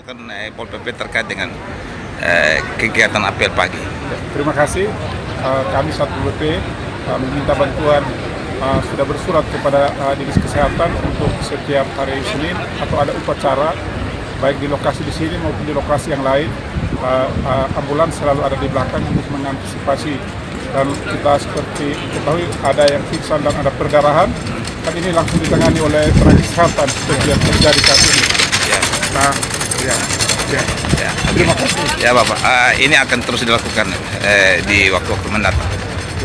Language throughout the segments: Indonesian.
dilakukan Pol PP terkait dengan kegiatan apel pagi? Terima kasih. Kami Satpol PP meminta bantuan, sudah bersurat kepada Dinas Kesehatan untuk setiap hari Senin atau ada upacara baik di lokasi di sini maupun di lokasi yang lain. Ambulans selalu ada di belakang untuk mengantisipasi, dan kita seperti ketahui ada yang pingsan dan ada perdarahan, kan ini langsung ditangani oleh tenaga kesehatan seperti yang terjadi saat ini. Ya. Nah, ya. Terima kasih. Ya Bapak, ini akan terus dilakukan di waktu-waktu mendatang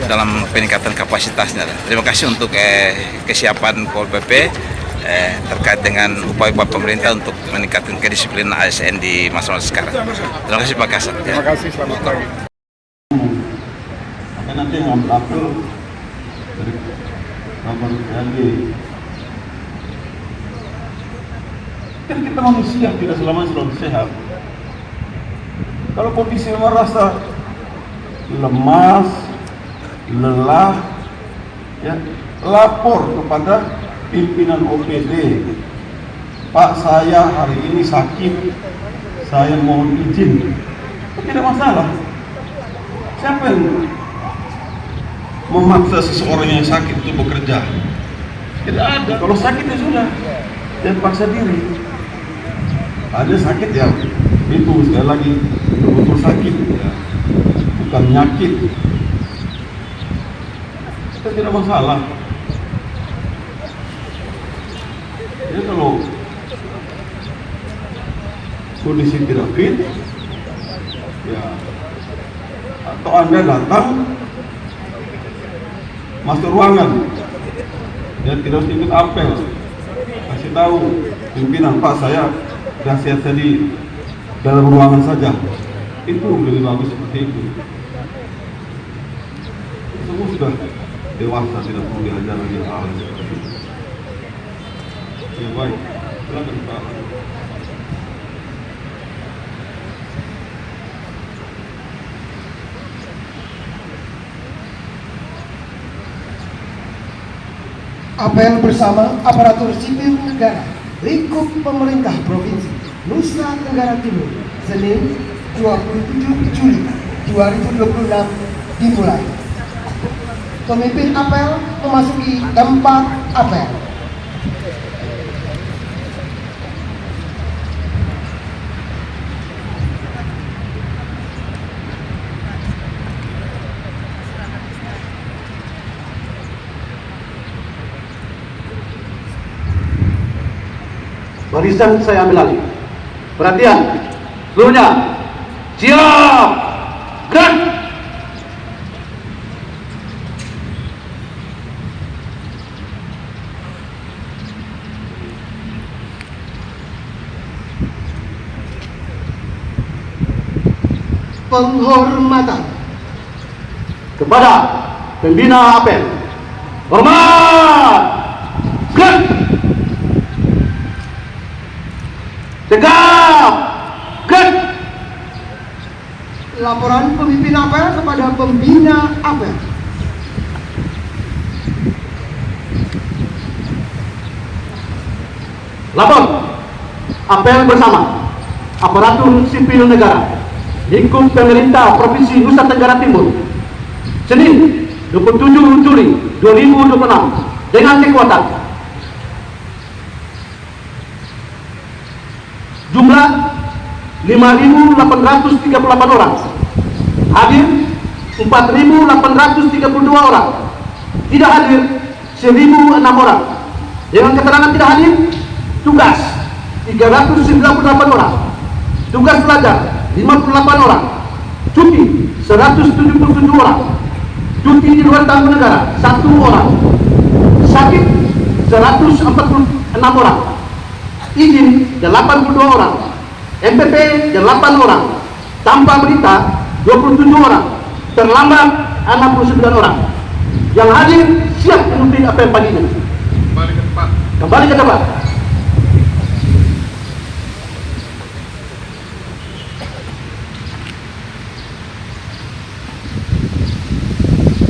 dalam peningkatan kapasitasnya. Terima kasih untuk kesiapan Pol PP terkait dengan upaya-upaya pemerintah untuk meningkatkan kedisiplinan ASN di masa-masa sekarang. Terima kasih Pak Kasat. Terima kasih, selamat pagi. Nanti ngambil apel dari kabar RD. Kan kita manusia tidak selamanya selalu sehat. Kalau kondisi merasa lemas, lelah, ya lapor kepada pimpinan OPD. Pak, saya hari ini sakit, saya mohon izin. Tidak masalah. Siapa yang memaksa seseorang yang sakit itu bekerja? Tidak ada. Kalau sakit ya sudah, jangan paksa diri. Ada sakit ya, itu sekali lagi betul sakit, ya. Bukan penyakit. Itu tidak masalah. Jadi kalau kondisi tidak fit, ya, atau Anda datang masuk ruangan dan tidak harus ikut apel, kasih tahu pimpinan, Pak, saya nasihat tadi dalam ruangan saja, itu lebih bagus seperti itu. Semua sudah dewasa, tidak perlu diajar lagi hal seperti itu. Ya baik, silakan Pak. Apel bersama aparatur sipil negara lingkup pemerintah Provinsi Nusa Tenggara Timur, Senin 27 Juli 2026 dimulai. Pemimpin apel memasuki tempat apel. Barisan saya ambil alih. Perhatian, seluruhnya. Siap! Gerak! Penghormatan Kepada pembina apel. Hormat! Gerak! Tegap! Gerak! Laporan pemimpin apel kepada pembina apel. Lapor. Apel bersama aparatur sipil negara lingkup pemerintah Provinsi Nusa Tenggara Timur, Senin 27 Juli 2026 dengan kekuatan jumlah 5.838 orang, hadir 4.832 orang, tidak hadir 1.006 orang. Dengan keterangan tidak hadir, tugas 398 orang, tugas pelajar 58 orang, cuti 177 orang, cuti di luar tanggung negara 1 orang, sakit 146 orang, izin 82 orang, MPP 8 orang, tanpa berita 27 orang, terlambat 69 orang. Yang hadir siap mengikuti apel pagi ini. Kembali ke tempat.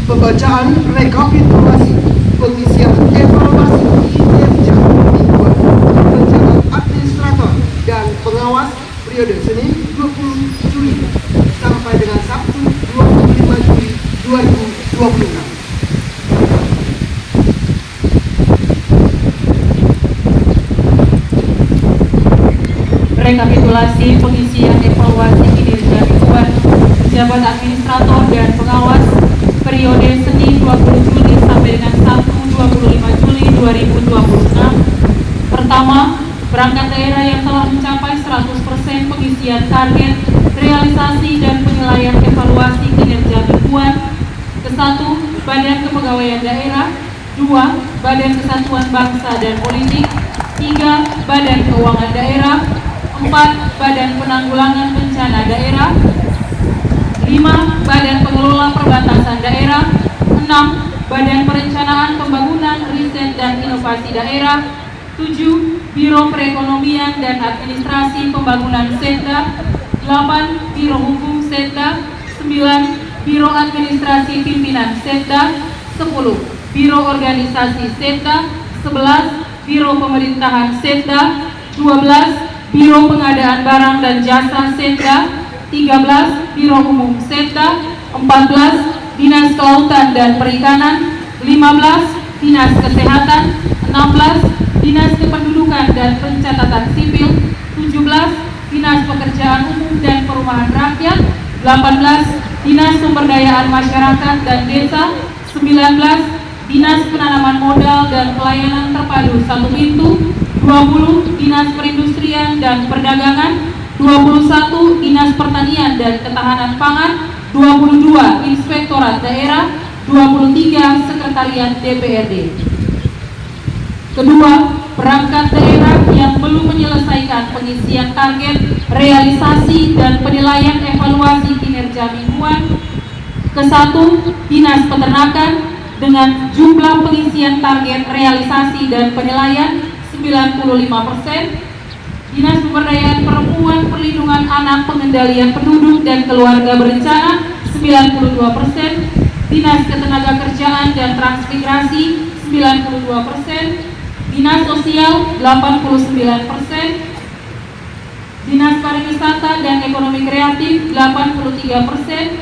Pembacaan rekapitulasi pengisian evaluasi kinerja mingguan penjabat administrator dan pengawas sampai dengan Sabtu 25 Juli 2026. Rekapitulasi pengisian evaluasi kinerja mingguan pejabat administrator dan pengawas periode Senin 20 Juli sampai dengan Sabtu 25 Juli 2026. Pertama, perangkat daerah yang telah mencapai 100% pengisian target realisasi dan penilaian evaluasi kinerja mingguan. Ke-1, Badan Kepegawaian Daerah. 2, Badan Kesatuan Bangsa dan Politik. 3, Badan Keuangan Daerah. 4, Badan Penanggulangan Bencana Daerah. 5, Badan Pengelola Perbatasan Daerah. 6, Badan Perencanaan Pembangunan Riset dan Inovasi Daerah. 7, Biro Perekonomian dan Administrasi Pembangunan Setda. 8, Biro Hukum Setda. 9, Biro Administrasi Pimpinan Setda. 10, Biro Organisasi Setda. 11, Biro Pemerintahan Setda. 12, Biro Pengadaan Barang dan Jasa Setda. 13, Biro Umum Setda. 14, Dinas Kelautan dan Perikanan. 15, Dinas Kesehatan. 16, Dinas Kependudukan dan Pencatatan Sipil. 17, Dinas Pekerjaan Umum dan Perumahan Rakyat. 18, Dinas Pemberdayaan Masyarakat dan Desa. 19, Dinas Penanaman Modal dan Pelayanan Terpadu Satu Pintu. 20, Dinas Perindustrian dan Perdagangan. 21, Dinas Pertanian dan Ketahanan Pangan. 22, Inspektorat Daerah. 23, Sekretariat DPRD. Kedua, perangkat daerah yang belum menyelesaikan pengisian target realisasi dan penilaian evaluasi kinerja mingguan. Ke-1, Dinas Peternakan dengan jumlah pengisian target realisasi dan penilaian 95%. Dinas Pemberdayaan Perempuan, Perlindungan Anak, Pengendalian Penduduk dan Keluarga Berencana 92%. Dinas Ketenagakerjaan dan Transmigrasi 92%. Dinas Sosial 89%. Dinas Pariwisata dan Ekonomi Kreatif 83%.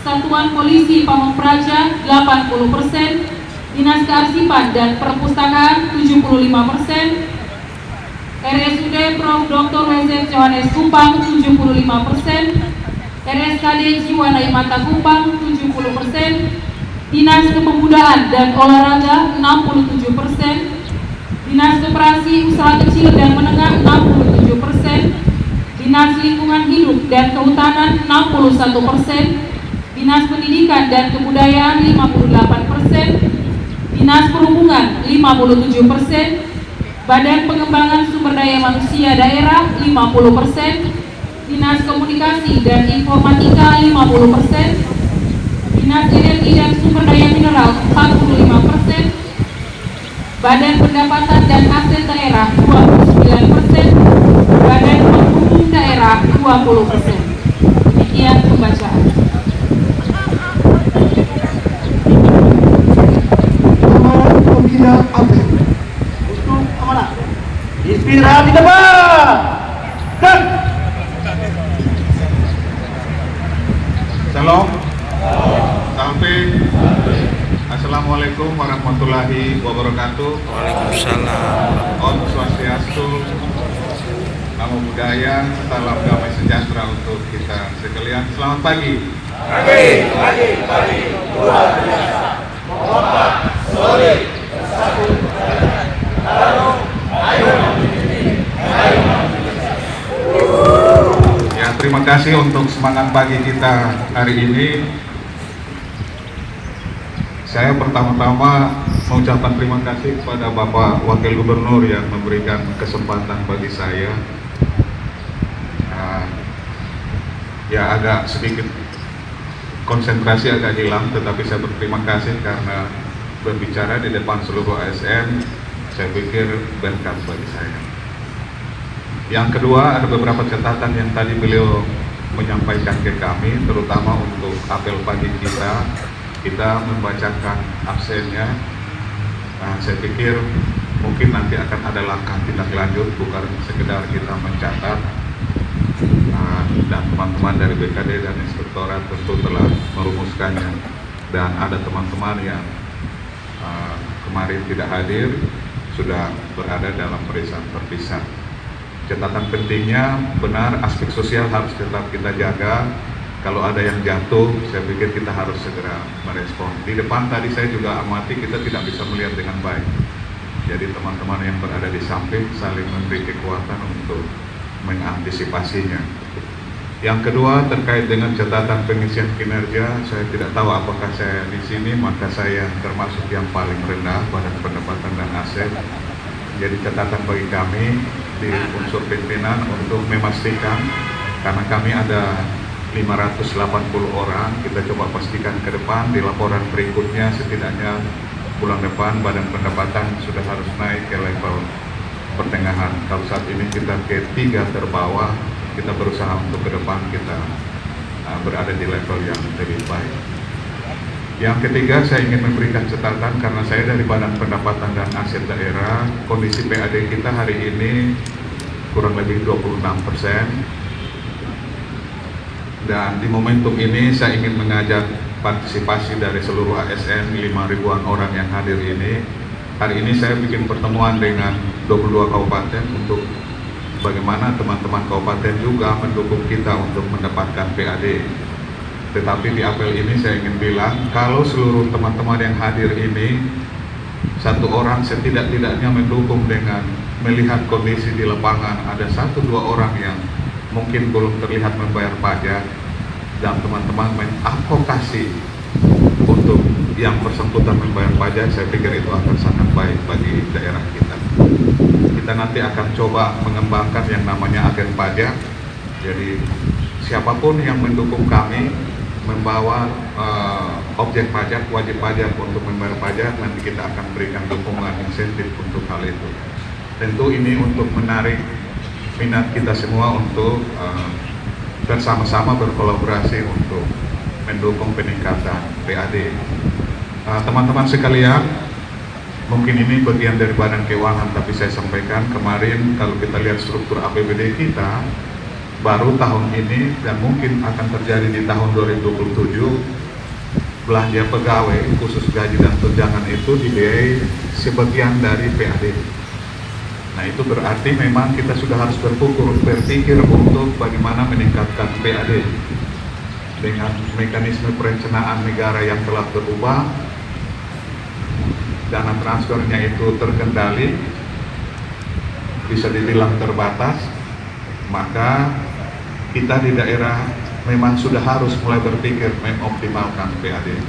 Satuan Polisi Pamong Praja 80%. Dinas Kearsipan dan Perpustakaan 75%. RSUD Prof. Dr. W.Z. Johannes Kupang 75%. RSKD Jiwa Naimata Kupang 70%. Dinas Kepemudaan dan Olahraga 67%. Dinas Koperasi Usaha Kecil dan Menengah 67%. Dinas Lingkungan Hidup dan Kehutanan 61%. Dinas Pendidikan dan Kebudayaan 58%. Dinas Perhubungan 57%. Badan Pengembangan Sumber Daya Manusia Daerah 50%. Dinas Komunikasi dan Informatika 50%. Dinas Energi dan Sumber Daya Mineral 45%. Badan Pendapatan dan Aset Daerah 29%. Badan Penghubung Daerah 20%. Demikian pembacaan. Amanat Pembina APR. Untuk amanah. Inspirasi depan. Dan Shalom. Sampai. Assalamualaikum warahmatullahi wabarakatuh. Waalaikumsalam. Om Swastiastu. Namo Buddhaya. Salam damai sejahtera untuk kita sekalian. Selamat pagi. Ya, terima kasih untuk semangat pagi kita hari ini. Saya pertama-tama mengucapkan terima kasih kepada Bapak Wakil Gubernur yang memberikan kesempatan bagi saya. Ya, agak sedikit konsentrasi agak hilang, tetapi saya berterima kasih karena berbicara di depan seluruh ASN, saya pikir berkat bagi saya. Yang kedua, ada beberapa catatan yang tadi beliau menyampaikan ke kami, terutama untuk apel pagi kita membacakan absennya. Saya pikir mungkin nanti akan ada langkah tindak lanjut, bukan sekedar kita mencatat. dan teman-teman dari BKD dan Inspektorat tentu telah merumuskannya, dan ada teman-teman yang kemarin tidak hadir sudah berada dalam barisan terpisah. Catatan pentingnya, benar, aspek sosial harus tetap kita jaga. Kalau ada yang jatuh, saya pikir kita harus segera merespon. Di depan tadi saya juga amati, kita tidak bisa melihat dengan baik. Jadi teman-teman yang berada di samping saling memberi kekuatan untuk mengantisipasinya. Yang kedua, terkait dengan catatan pengisian kinerja, saya tidak tahu apakah saya di sini, maka saya termasuk yang paling rendah Badan Pendapatan dan Aset. Jadi catatan bagi kami di unsur pimpinan untuk memastikan, karena kami ada 580 orang, kita coba pastikan ke depan di laporan berikutnya setidaknya bulan depan Badan Pendapatan sudah harus naik ke level pertengahan. Kalau saat ini kita ke 3 terbawah, kita berusaha untuk ke depan kita berada di level yang lebih baik. Yang ketiga, saya ingin memberikan catatan karena saya dari Badan Pendapatan dan Aset Daerah, kondisi PAD kita hari ini kurang lebih 26%. Dan di momentum ini saya ingin mengajak partisipasi dari seluruh ASN 5.000-an orang yang hadir ini. Hari ini saya bikin pertemuan dengan 22 kabupaten untuk bagaimana teman-teman kabupaten juga mendukung kita untuk mendapatkan PAD. Tetapi di apel ini saya ingin bilang, kalau seluruh teman-teman yang hadir ini, satu orang setidak-tidaknya mendukung dengan melihat kondisi di lapangan, ada 1-2 orang yang mungkin belum terlihat membayar pajak, dan teman-teman mengadvokasi untuk yang bersangkutan membayar pajak, saya pikir itu akan sangat baik bagi daerah kita. Kita nanti akan coba mengembangkan yang namanya agen pajak. Jadi siapapun yang mendukung kami membawa objek pajak, wajib pajak untuk membayar pajak, nanti kita akan berikan dukungan insentif untuk hal itu. Tentu ini untuk menarik minat kita semua untuk bersama-sama berkolaborasi untuk mendukung peningkatan PAD. Teman-teman sekalian, mungkin ini bagian dari Badan Keuangan, tapi saya sampaikan kemarin kalau kita lihat struktur APBD kita baru tahun ini dan mungkin akan terjadi di tahun 2027, belanja pegawai khusus gaji dan tunjangan itu dibiayai sebagian dari PAD. Nah, itu berarti memang kita sudah harus berpikir untuk bagaimana meningkatkan PAD dengan mekanisme perencanaan negara yang telah berubah, dana transfernya itu terkendali, bisa dibilang terbatas, maka kita di daerah memang sudah harus mulai berpikir mengoptimalkan PAD.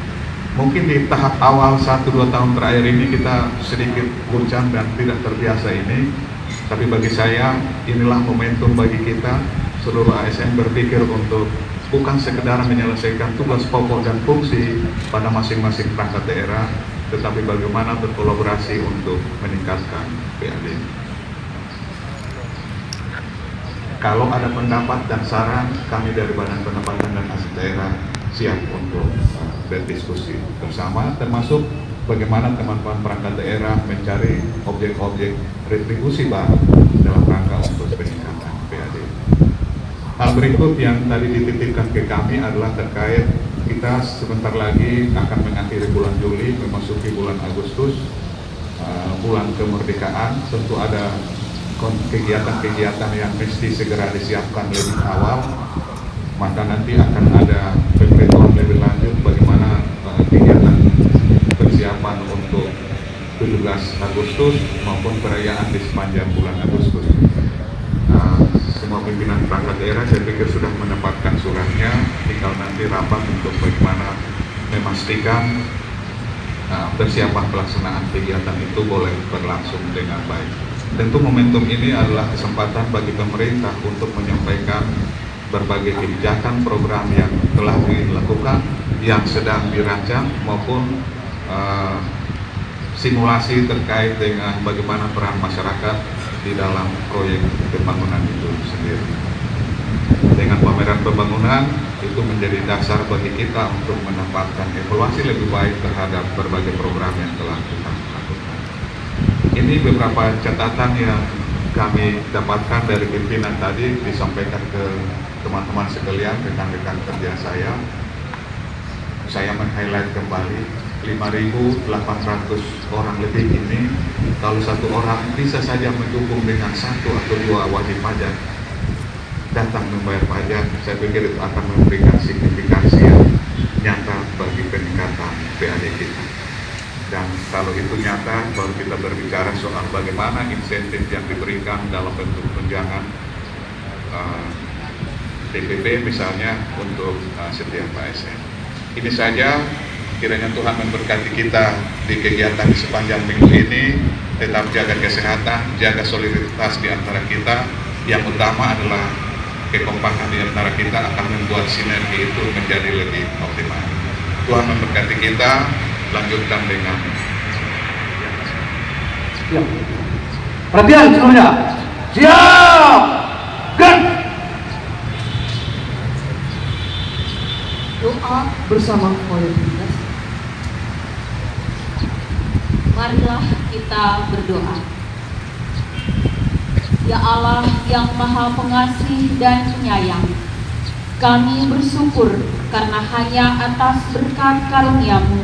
Mungkin di tahap awal 1-2 tahun terakhir ini kita sedikit guncang dan tidak terbiasa ini, tapi bagi saya inilah momentum bagi kita seluruh ASN berpikir untuk bukan sekedar menyelesaikan tugas pokok dan fungsi pada masing-masing perangkat daerah, tetapi bagaimana berkolaborasi untuk meningkatkan PAD. Kalau ada pendapat dan saran, kami dari Badan Pendapatan dan Aset Daerah siap untuk berdiskusi bersama, termasuk bagaimana teman-teman perangkat daerah mencari objek-objek retribusi baru dalam rangka untuk peningkatan PAD. Hal berikut yang tadi dititipkan ke kami adalah terkait kita sebentar lagi akan mengakhiri bulan Juli, memasuki bulan Agustus, bulan kemerdekaan. Tentu ada kegiatan-kegiatan yang mesti segera disiapkan lebih awal, maka nanti akan ada pemberitahuan lebih lanjut bagaimana kegiatan persiapan untuk 17 Agustus maupun perayaan di sepanjang bulan Agustus. Semua pimpinan perangkat daerah saya pikir sudah mendapatkan suratnya, tinggal nanti rapat untuk bagaimana memastikan persiapan pelaksanaan kegiatan itu boleh berlangsung dengan baik. Tentu momentum ini adalah kesempatan bagi pemerintah untuk menyampaikan berbagai kebijakan program yang telah dilakukan, yang sedang dirancang, maupun simulasi terkait dengan bagaimana peran masyarakat di dalam proyek pembangunan itu sendiri. Dengan pameran pembangunan itu menjadi dasar bagi kita untuk mendapatkan evaluasi lebih baik terhadap berbagai program yang telah kita lakukan. Ini beberapa catatan yang kami dapatkan dari pimpinan tadi disampaikan ke teman-teman sekalian, rekan-rekan kerja saya men-highlight kembali 5.800 orang lebih ini, kalau satu orang bisa saja mendukung dengan 1 atau 2 wajib pajak datang membayar pajak, saya pikir itu akan memberikan signifikansi yang nyata bagi peningkatan PAD kita. Dan kalau itu nyata, baru kita berbicara soal bagaimana insentif yang diberikan dalam bentuk tunjangan TPP misalnya untuk setiap ASN. Ini saja, kiranya Tuhan memberkati kita di kegiatan di sepanjang minggu ini. Tetap jaga kesehatan, jaga soliditas di antara kita. Yang utama adalah kekompakan di antara kita akan membuat sinergi itu menjadi lebih optimal. Tuhan memberkati kita. Lanjutkan dengan Siap. Perhatian semuanya. Siap. Gerak. Doa bersama kolektivitas. Marilah kita berdoa. Ya Allah yang Maha Pengasih dan Penyayang, kami bersyukur karena hanya atas berkat karunia-Mu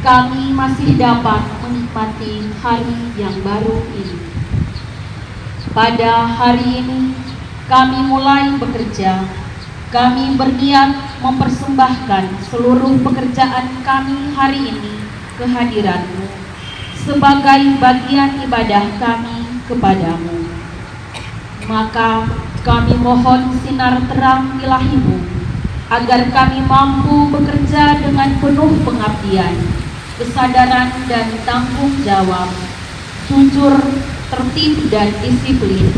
kami masih dapat menikmati hari yang baru ini. Pada hari ini kami mulai bekerja. Kami berniat mempersembahkan seluruh pekerjaan kami hari ini kehadiran-Mu sebagai bagian ibadah kami kepadamu. Maka kami mohon sinar terang ilahi-Mu agar kami mampu bekerja dengan penuh pengabdian, kesadaran dan tanggung jawab, jujur, tertib dan disiplin,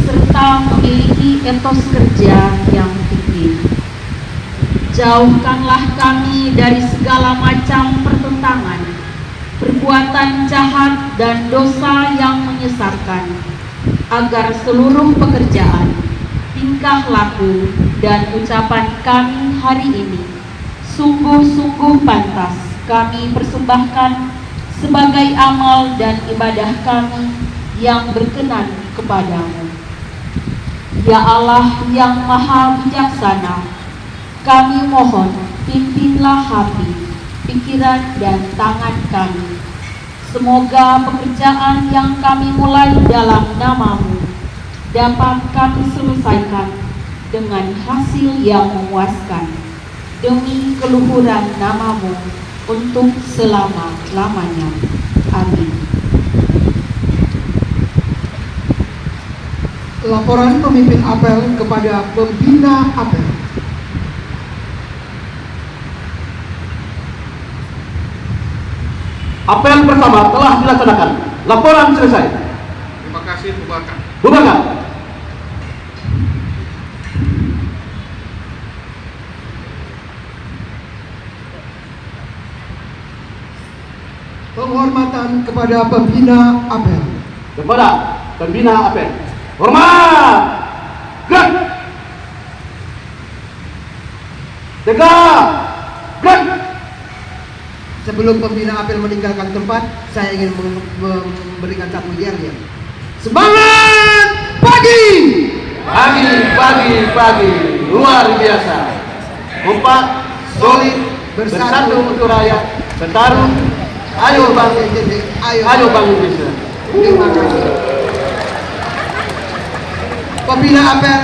serta memiliki etos kerja yang tinggi. Jauhkanlah kami dari segala macam pertentangan, perbuatan jahat dan dosa yang menyesatkan, agar seluruh pekerjaan, tingkah laku, dan ucapan kami hari ini sungguh-sungguh pantas kami persembahkan sebagai amal dan ibadah kami yang berkenan kepadamu. Ya Allah yang Maha Bijaksana, kami mohon pimpinlah hati, pikiran dan tangan kami. Semoga pekerjaan yang kami mulai dalam nama-Mu dapat kami selesaikan dengan hasil yang memuaskan demi keluhuran nama-Mu untuk selama-lamanya. Amin. Laporan pemimpin apel kepada pembina apel. Apel pertama telah dilaksanakan. Laporan selesai. terima kasih bubarkan. Bubarkan. Penghormatan kepada pembina apel. Kepada pembina apel. Hormat. Gerak. Tegak. Gerak. Sebelum pembina apel meninggalkan tempat, saya ingin memberikan satu yel-yel. Semangat pagi! Pagi. Luar biasa. Kompak, solid, bersatu untuk rakyat, bertarung. Ayo bangun, ayo bangun Indonesia. Terima kasih. Pembina apel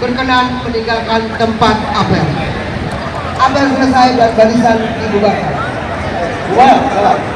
berkenan meninggalkan tempat apel. Apel selesai dan barisan dibubarkan. Bubar, salah.